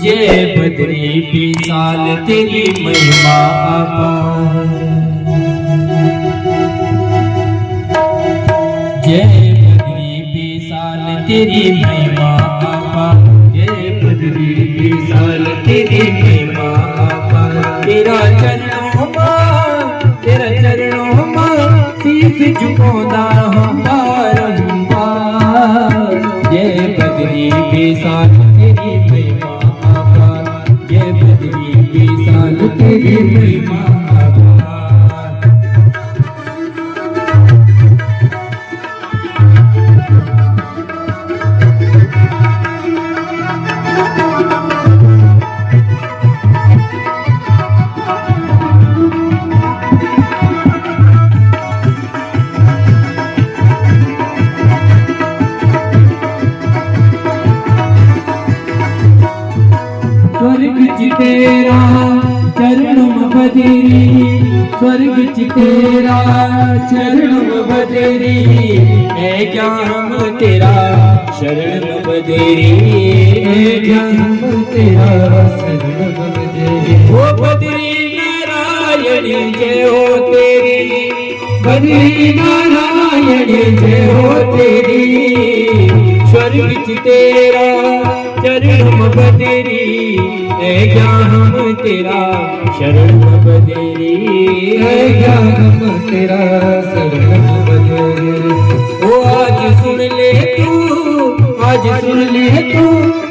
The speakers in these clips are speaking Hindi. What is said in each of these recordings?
जय बद्री विशाल तेरी महिमा अपार। जय बद्री विशाल तेरी महिमा अपार। जय बद्री विशाल तेरी महिमा अपार। तेरा चरणों में शीश झुकाਉਂਦਾ हूँ बारंबार। जय बद्री विशाल तेरी महिमा अपार। जय बद्री विशाल तेरी महिमा अपार। स्वर्ग च तेरा चरणम बदेरी। स्वर्ग च तेरा चरणम बदेरी। है ज्ञान तेरा शरणम बदेरी। है ज्ञान तेरा शरणम बदेरी। ओ बद्री नारायण जय हो तेरी। बद्री नारायण जय हो तेरी। स्वर्ग च तेरा चरणम बदेरी। है ज्ञानम तेरा शरणम बदेरी। है ज्ञानम तेरा शरणम बदेरी। ओ आज सुन ले तू, आज सुन ले तू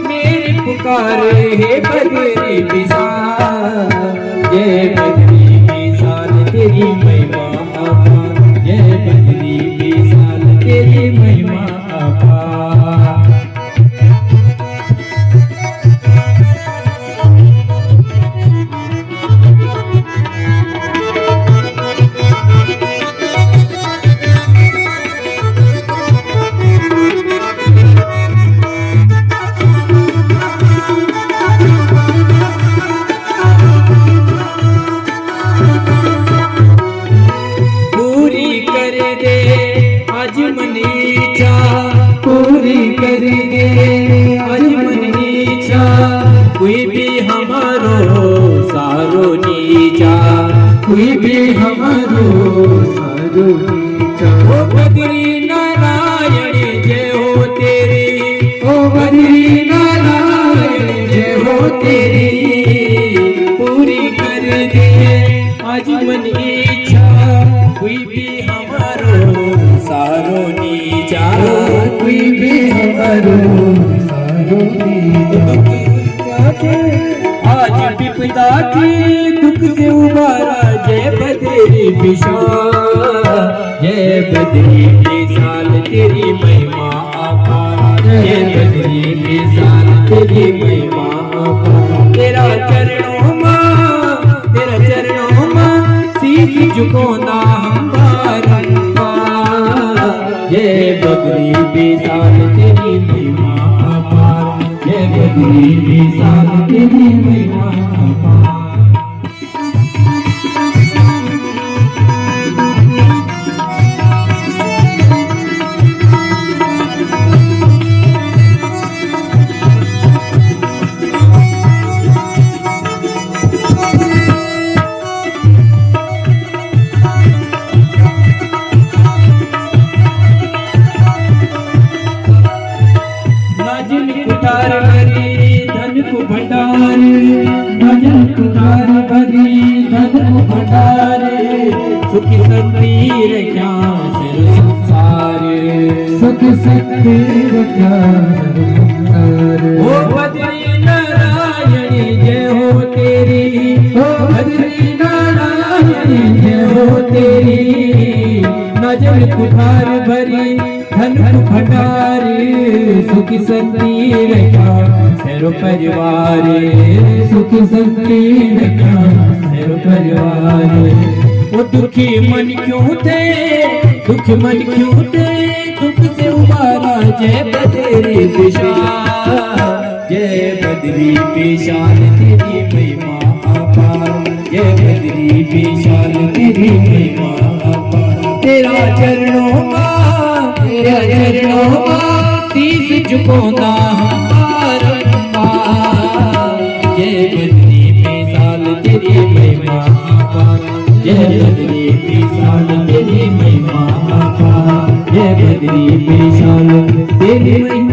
मेरी पुकार है बद्री विशाल। जय बद्री विशाल तेरी महिमा अपार। जय बद्री विशाल तेरी महिमा अपार। आज मन इच्छा पूरी कर दे। आज मन इच्छा कोई भी हमारो सारो नीचा। कोई भी हमारो सारो नीचा। ओ बद्री नारायण जय हो तेरी। ओ बद्री नारायण जय हो तेरी। पूरी कर दे आज मन इच्छा कोई भी हमारो सारो नीचा। कोई भी हमारो सारो नीचा। आज विपदा की दुख से उबारा। जय बद्री विशाल। जय बद्री विशाल तेरी महिमा अपार। जय बद्री विशाल तेरी महिमा अपार। तेरा चरणों में शीश झुकाਉਂਦਾ हम बारंबार। जय बद्री विशाल तेरी महिमा अपार। जय बद्री विशाल तेरी महिमा अपार। कुठार भरी धन को भंडार। भजन कुठार भरी धन को भंडार। सुख शक्ति रक्षा सिर संसार। सुख शक्ति रक्षा संसार। ओ बद्री नारायण जय हो तेरी। ओ बद्री नारायण जय हो तेरी। नजर कुठार भरी धन को भंडार। सुख शक्ति रक्षा सेरो परिवार। सुख शक्ति रक्षा सेरो परिवार। वो दुखी मन क्यों थे, दुखी मन क्यों थे, दुख से उबारा। जय बद्री विशाल। जय बद्री विशाल तेरी महिमा अपार। जय बद्री विशाल तेरी महिमा अपार। तेरा चरणों का शीश झुकाਉਂਦਾ हूँ बारंबार। जय बद्री विशाल तेरी महिमा अपार, जय बद्री विशाल तेरी महिमा